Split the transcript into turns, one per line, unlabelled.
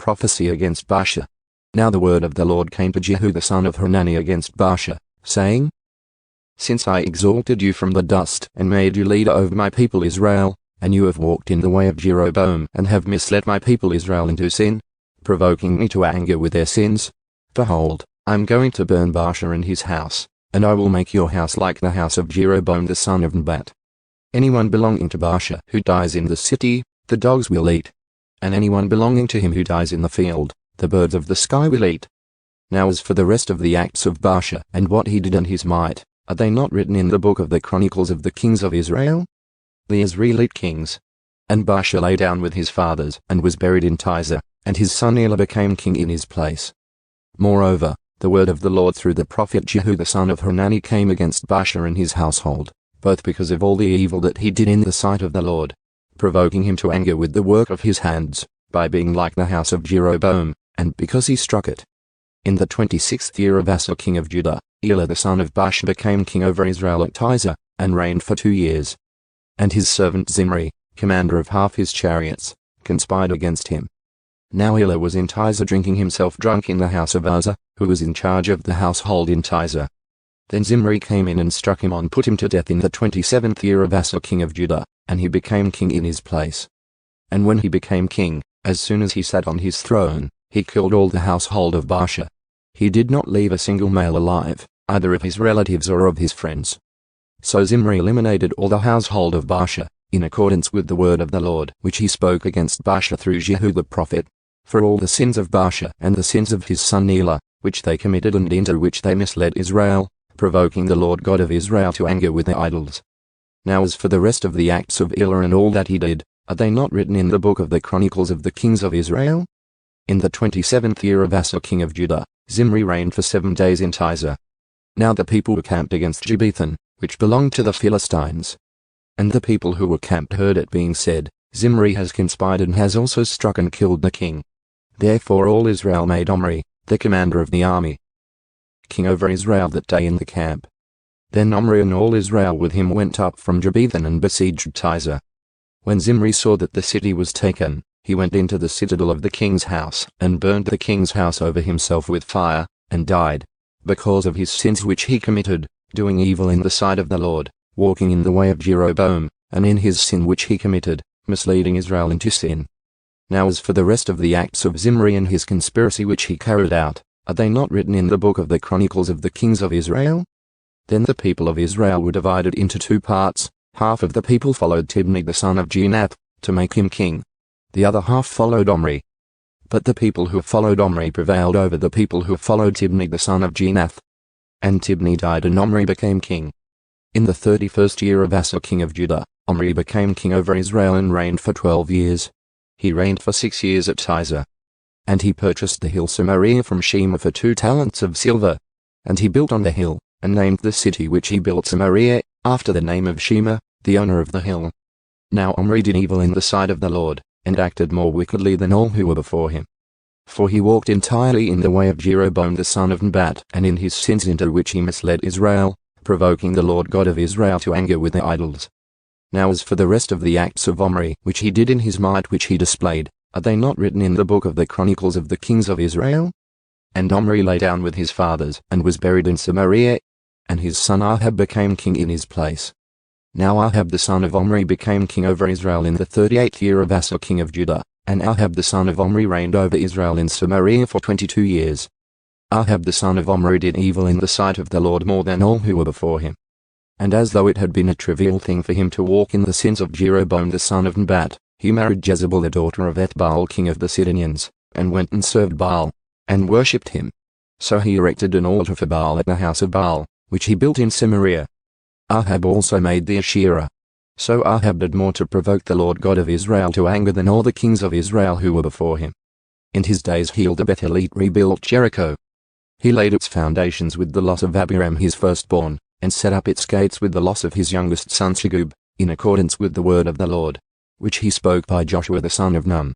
prophecy against Baasha. Now the word of the Lord came to Jehu the son of Hanani against Baasha, saying, Since I exalted you from the dust and made you leader over my people Israel, and you have walked in the way of Jeroboam and have misled my people Israel into sin, provoking me to anger with their sins, behold, I am going to burn Baasha and his house, and I will make your house like the house of Jeroboam the son of Nebat. Anyone belonging to Baasha who dies in the city, the dogs will eat. And anyone belonging to him who dies in the field, the birds of the sky will eat. Now as for the rest of the acts of Baasha and what he did and his might, are they not written in the book of the Chronicles of the kings of Israel? The Israelite Kings. And Baasha lay down with his fathers and was buried in Tirzah, and his son Elah became king in his place. Moreover, the word of the Lord through the prophet Jehu the son of Hanani came against Baasha and his household, both because of all the evil that he did in the sight of the Lord, provoking him to anger with the work of his hands, by being like the house of Jeroboam, and because he struck it. In the 26th year of Asa king of Judah, Elah the son of Baasha became king over Israel at Tirzah, and reigned for 2 years. And his servant Zimri, commander of half his chariots, conspired against him. Now Elah was in Tirzah drinking himself drunk in the house of Baasha, who was in charge of the household in Tirzah. Then Zimri came in and struck him and put him to death in the 27th year of Asa king of Judah, and he became king in his place. And when he became king, as soon as he sat on his throne, he killed all the household of Baasha. He did not leave a single male alive, either of his relatives or of his friends. So Zimri eliminated all the household of Baasha, in accordance with the word of the Lord which he spoke against Baasha through Jehu the prophet, for all the sins of Baasha and the sins of his son Elah, which they committed and into which they misled Israel, provoking the Lord God of Israel to anger with their idols. Now as for the rest of the acts of Elah and all that he did, are they not written in the book of the Chronicles of the kings of Israel? In the 27th year of Asa king of Judah, Zimri reigned for 7 days in Tirzah. Now the people were camped against Gibbethon, which belonged to the Philistines. And the people who were camped heard it being said, Zimri has conspired and has also struck and killed the king. Therefore all Israel made Omri, the commander of the army, king over Israel that day in the camp. Then Omri and all Israel with him went up from Gibbethon and besieged Tirzah. When Zimri saw that the city was taken, he went into the citadel of the king's house and burned the king's house over himself with fire, and died, because of his sins which he committed, doing evil in the sight of the Lord, walking in the way of Jeroboam, and in his sin which he committed, misleading Israel into sin. Now as for the rest of the acts of Zimri and his conspiracy which he carried out, are they not written in the book of the Chronicles of the kings of Israel? Then the people of Israel were divided into 2 parts. Half of the people followed Tibni the son of Ginath, to make him king. The other half followed Omri. But the people who followed Omri prevailed over the people who followed Tibni the son of Ginath. And Tibni died and Omri became king. In the 31st year of Asa king of Judah, Omri became king over Israel and reigned for 12 years. He reigned for 6 years at Tirzah. And he purchased the hill Samaria from Shema for 2 talents of silver. And he built on the hill, and named the city which he built Samaria, after the name of Shema, the owner of the hill. Now Omri did evil in the sight of the Lord, and acted more wickedly than all who were before him. For he walked entirely in the way of Jeroboam the son of Nebat, and in his sins into which he misled Israel, provoking the Lord God of Israel to anger with their idols. Now as for the rest of the acts of Omri which he did in his might which he displayed, are they not written in the book of the Chronicles of the kings of Israel? And Omri lay down with his fathers, and was buried in Samaria, and his son Ahab became king in his place. Now Ahab the son of Omri became king over Israel in the 38th year of Asa king of Judah, and Ahab the son of Omri reigned over Israel in Samaria for 22 years. Ahab the son of Omri did evil in the sight of the Lord more than all who were before him. And as though it had been a trivial thing for him to walk in the sins of Jeroboam the son of Nebat, he married Jezebel the daughter of Ethbaal king of the Sidonians, and went and served Baal, and worshipped him. So he erected an altar for Baal at the house of Baal, which he built in Samaria. Ahab also made the Asherah. So Ahab did more to provoke the Lord God of Israel to anger than all the kings of Israel who were before him. In his days Hiel-the-Bethelite rebuilt Jericho. He laid its foundations with the loss of Abiram his firstborn, and set up its gates with the loss of his youngest son Segub, in accordance with the word of the Lord, which he spoke by Joshua the son of Nun.